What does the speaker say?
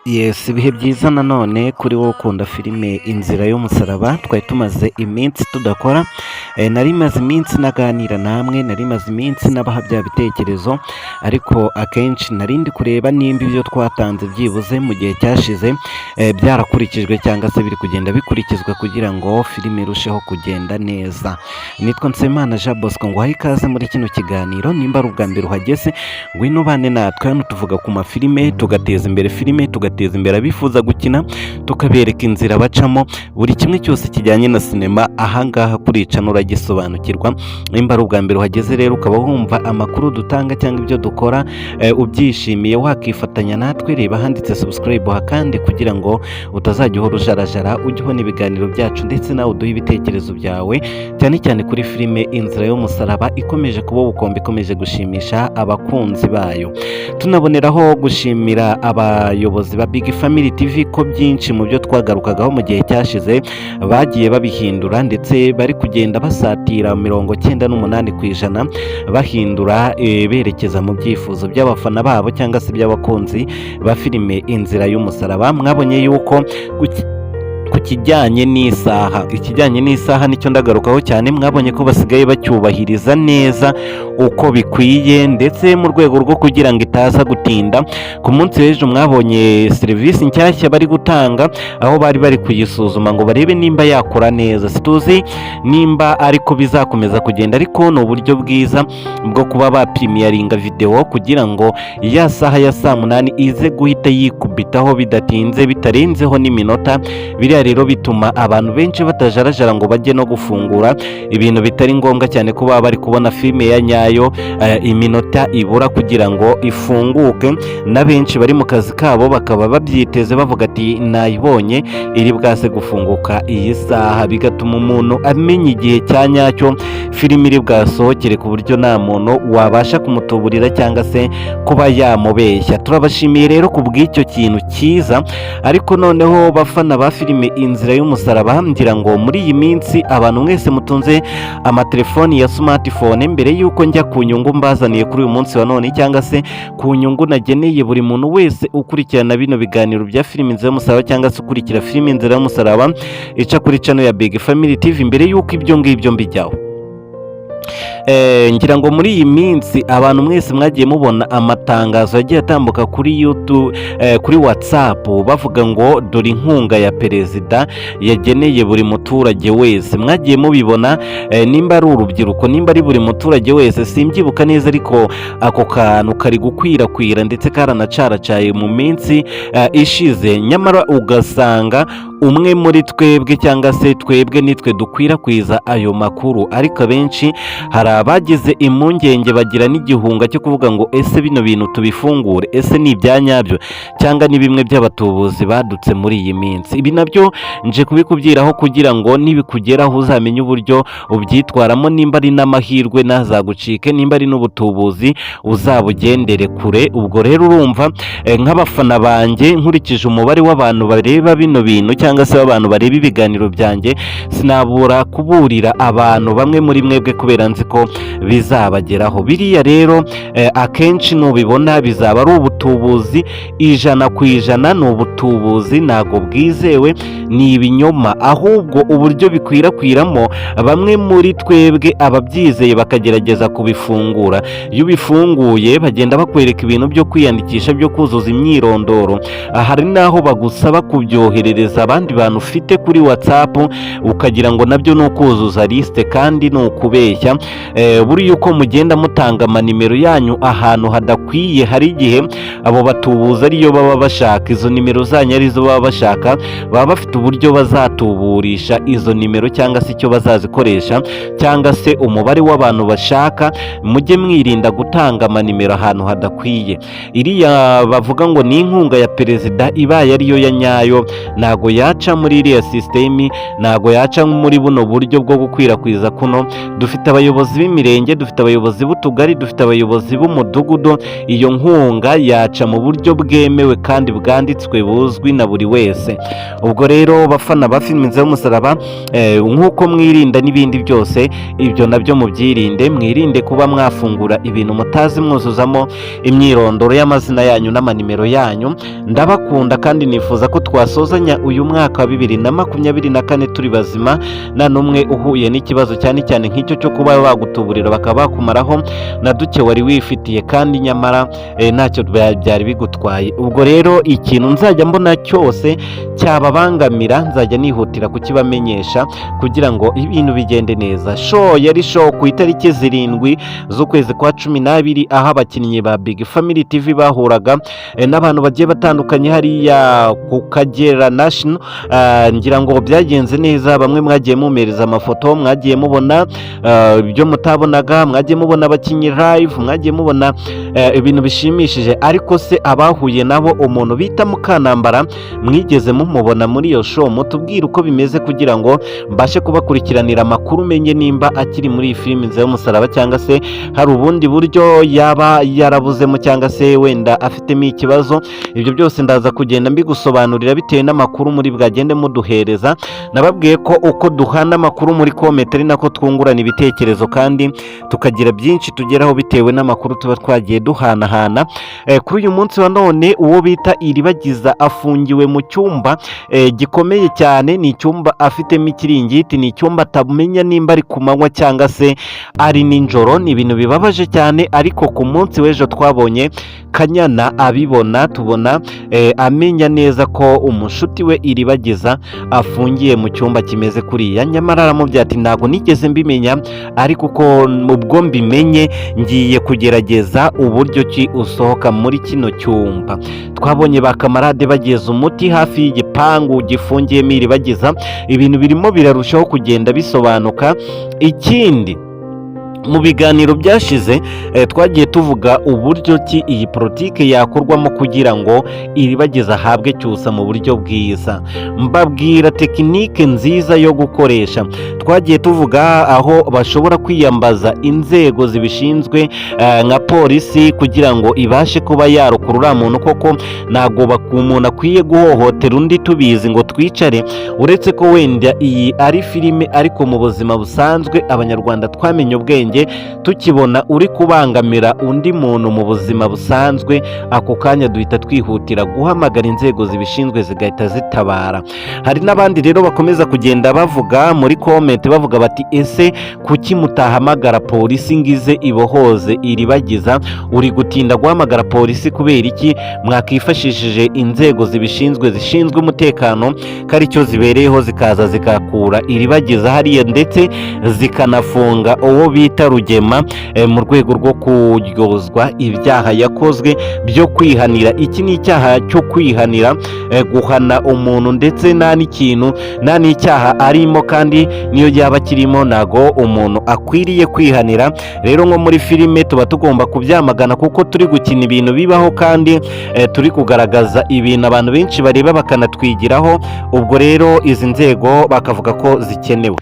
Yes, ibihe byiza nanone kuri wowe ukunda filime Inzira y'umusaraba. Twari tumaze iminsi tudakora, nari maze iminsi naganira namwe, nari maze iminsi nabaha bya bitekerezo, ariko akenshi nari ndi kureba nimba ibyo twatanze byibuze mu gihe cyashize byarakurikijwe cyangwa se biri kugenda bikurikizwa kugira ngo filime irusheho kugenda neza. Nitwa Nsemana Jean Bosco, nguhaye ikaze muri kino kiganiro. Nimba ari ubwa mbere uhageze, ngwino ubane natwe. Hano tuvuga ku mafilime, tugateza imbere filime, tugateza imbere abifuza gukina, tukabereka inzira bacamo, buri kimwe cyose kijyanye na sinema ahangaha kuri Channel uragisobanukirwa. Nimba ari ubwa mbere uhageze rero ukaba wumva amakuru dutanga cyangwa ibyo dukora ubyishimiye, wakifatanya natwe, reba handitse subscribe hakandi kugira ngo utazajya uhora ujarajara, ujye ubona ibiganiro byacu ndetse nawe uduhe ibitekerezo byawe, cyane cyane kuri filime Inzira y'umusaraba ikomeje kuba ubukombe, ikomeje gushimisha abakunzi bayo. Tunaboneraho gushimira abayobozi ba Big Family TV ko byinshi mu byo twagarukagaho mu gihe cyashize bagiye babihindura, ndetse bari kugenda basatira 98% bahindura berekeza mu byifuzo by'abafana babo cyangwa se by'abakunzi ba filime Inzira y'umusaraba. Mwabonye yuko ku kijyanye n'isaha nicyo ndagarukaho cyane. Mwabonye ko basigaye bacyubahiriza neza uko bikwiye, ndetse mu rwego rwo kugira ngo itaza gutinda. Ku munsi w'ejo mwabonye serivisi nshyashya bari gutanga, aho bari kuyisuzuma ngo barebe nimba yakora neza. Situzi nimba ariko bizakomeza kugenda, ariko ni uburyo bwiza bwo kuba bapimiyaringa video kugira ngo ya saha ya saa 8 ize guhita yikubitaho bidatinze, bitarenzeho n'iminota. Biriya rero bituma abantu benshi batajarajara ngo bajye no gufungura ibintu bitari ngombwa cyane, kuba bari kubona filime ya nyayo iminota ibura kugira ngo ifunguke, na benshi bari mu kazi kabo bakaba babyiteze bavuga ati nayibonye iri bwase gufunguka iyi saha, bigatuma umuntu amenya igihe cya nyacyo filime iri bwasohokere, ku buryo nta muntu wabasha kumutuburira cyangwa se kuba yamubeshya. Turabashimiye rero ku bw'icyo kintu cyiza. Ariko noneho bafana ba filime Inzira y'umusaraba, ngira ngo muri iyi minsi abantu mwese mutunze amatelefoni ya smartphone, mbere yuko njya ku nyungu mbazaniye kuri uyu munsi wa none, cyangwa se ku nyungu nageneye buri muntu wese ukurikirana bino biganiro bya filime Inzira y'umusaraba, cyangwa se ukurikira filime Inzira y'umusaraba ica kuri channel ya Big Family TV, mbere yuko ibyo ngibyo mbijyaho, ngira ngo muri iyi minsi abantu mwese mwagiye mubona amatangazo yagiye atambuka kuri YouTube, kuri WhatsApp, bavuga ngo dore inkunga ya perezida yageneye buri muturage wese. Mwagiye mubibona, nimba ari urubyiruko, nimba ari buri muturage wese simbyibuka neza, ariko ako kantu kari gukwirakwira ndetse karanacaracaye mu minsi ishize. Nyamara ugasanga umwe muri twebwe cyangwa se twebwe nitwe dukwirakwiza ayo makuru, ariko abenshi hari abagize impungenge, bagira n'igihunga cyo kuvuga ngo ese bino bintu tubifungure, ese ni ibyanyabyo cyangwa ni bimwe by'abatubuzi badutse muri iyi minsi. Ibi nabyo nje kubikubyiraho kugira ngo nibikugeraho uzamenye uburyo ubyitwaramo, nimba ari n'amahirwe ntazagucike, nimba ari n'ubutubuzi uzabugendere kure. Ubwo rero urumva nk'abafana banjye, nkurikije umubare w'abantu bareba bino bintu cyangwa se abantu bareba ibiganiro byanjye, sinabura kuburira abantu bamwe muri mwebwe kubera nzi ko bizabageraho. Biriya rero akenshi nubibona bizaba ari ubutubuzi 100%, ni ubutubuzi ntago bwizewe, ni ibinyoma. Ahubwo uburyo bikwirakwiramo, bamwe muri twebwe ababyizeye bakagerageza kubifungura. Iyo ubifunguye bagenda bakwereka ibintu byo kwiyandikisha, byo kuzuza imyirondoro, hari naho bagusaba kubyoherereza abandi bantu ufite kuri WhatsApp, ukagira ngo nabyo ni ukuzuza liste, kandi ni ukubeshya. Buriya uko mugenda mutanga amanimero yanyu ahantu hadakwiye, hari igihe abo batubuza ariyo baba bashaka, izo nimero zanyu arizo baba bashaka, baba bafite uburyo bazatuburisha izo nimero cyangwa se icyo bazazikoresha, cyangwa se umubare w'abantu bashaka. Mujye mwirinda gutanga amanimero ahantu hadakwiye. Iriya bavuga ngo ni inkunga ya perezida, ibaye ariyo ya nyayo, ntago yaca muri iriya system, ntago yaca muri buno buryo bwo gukwirakwiza kuno. Dufite abayobozi abayobozi b'imirenge, dufite abayobozi b'utugari, dufite abayobozi b'umudugudu. Iyo nkunga yaca mu buryo bwemewe kandi bwanditswe buzwi na buri wese. Ubwo rero bafana ba filime Inzira y'Umusaraba, nk'uko mwirinda n'ibindi byose, ibyo nabyo mubyirinde. Mwirinde kuba mwafungura ibintu mutazi mwuzuzamo imyirondoro y'amazina yanyu n'amanimero yanyu. Ndabakunda kandi nifuza ko twasozanya uyu mwaka wa 2024 turi bazima, nta n'umwe uhuye n'ikibazo cyane cyane nk'icyo cyo kuba bagutuburira bakaba bakumaraho na duke wari wifitiye kandi nyamara ntacyo byari bigutwaye. Ubwo rero ikintu nzajya mbona cyose cyababangamira nzajya nihutira kukibamenyesha kugira ngo ibintu bigende neza. Show yari show ku itariki 7 z'ukwezi kwa 12, aho abakinnyi ba Big Family TV bahuraga n'abantu bagiye batandukanye hariya ku Kagera National. Ngira ngo byagenze neza, bamwe mwagiye mumereza amafoto, mwagiye mubona ibyo mutabonaga, mwagiye mubona abakinnyi live, mwagiye mubona ibintu bishimishije. Ariko se abahuye nabo, umuntu bita Mukanambara mwigeze mumubona muri iyo show? Mutubwire uko bimeze kugira ngo mbashe kubakurikiranira amakuru, menye nimba akiri muri iyi filime Inzira y'Umusaraba cyangwa se hari ubundi buryo yaba yarabuzemo cyangwa se wenda afitemo ikibazo. Ibyo byose ndaza kugenda mbigusobanurira bitewe n'amakuru muri bwagende muduhereza. Nababwiye ko uko duhana amakuru muri comment ari nako twungurana ibitekerezo kandi tukagira byinshi tugeraho bitewe n'amakuru tuba twagiye duhanahana. Kuri uyu munsi wa none uwo bita Iribagiza afungiwe mu cyumba gikomeye cyane. Ni icyumba afitemo ikiringiti, ni icyumba atamenya nimba ari ku manywa cyangwa se ari ninjoro. Ni ibintu bibabaje cyane, ariko ku munsi w'ejo twabonye Kanyana abibona, tubona amenya neza ko umushuti we Iribagiza afungiye mu cyumba kimeze kuriya. Nyamara aramubwira ati ntabwo nigeze mbimenya, ariko uko ubwo mbimenye ngiye kugerageza uburyo ki usohoka muri kino cyumba. Twabonye ba kamarade bageze umuti hafi y'igipangu gifungiyemo Iribagiza. Ibintu birimo birarushaho kugenda bisobanuka. Ikindi, mu biganiro byashize twagiye tuvuga uburyo ki iyi politike yakorwamo kugira ngo Iribagiza ahabwe cyusa mu buryo bwiza. Mbabwira tekinike nziza yo gukoresha. Twagiye tuvuga aho bashobora kwiyambaza inzego zibishinzwe nka polisi kugira ngo ibashe kuba yarokurura muntu. Koko ntago umuntu akwiye guhohotera undi tubizi ngo twicare, uretse ko wenda iyi ari filime, ariko mu buzima busanzwe abanyarwanda twamenye ubwenge. Tukibona uri kubangamira undi muntu mu buzima busanzwe, ako kanya duhita twihutira guhamagara inzego zibishinzwe zigahita zitabara. Hari n'abandi rero bakomeza kugenda bavuga muri comment bavuga bati ese kuki mutahamagara polisi ngize ibohoze Iribagiza? Uri gutinda guhamagara polisi kubera iki? Mwakifashishije inzego zibishinzwe zishinzwe umutekano ko aricyo zibereyeho, zikaza zikakura Iribagiza hariya ndetse zikanafunga uwo bita Rugema mu rwego rwo kuryozwa ibyaha yakozwe byo kwihanira. Iki ni icyaha cyo kwihanira, guhana umuntu ndetse nta n'icyaha arimo, kandi niyo yaba kirimo ntago umuntu akwiriye kwihanira. Rero nko muri filime tuba tugomba kubyamagana kuko turi gukina ibintu bibaho kandi turi kugaragaza ibintu abantu benshi bareba bakanatwigiraho. Ubwo rero izi nzego bakavuga ko zikenewe.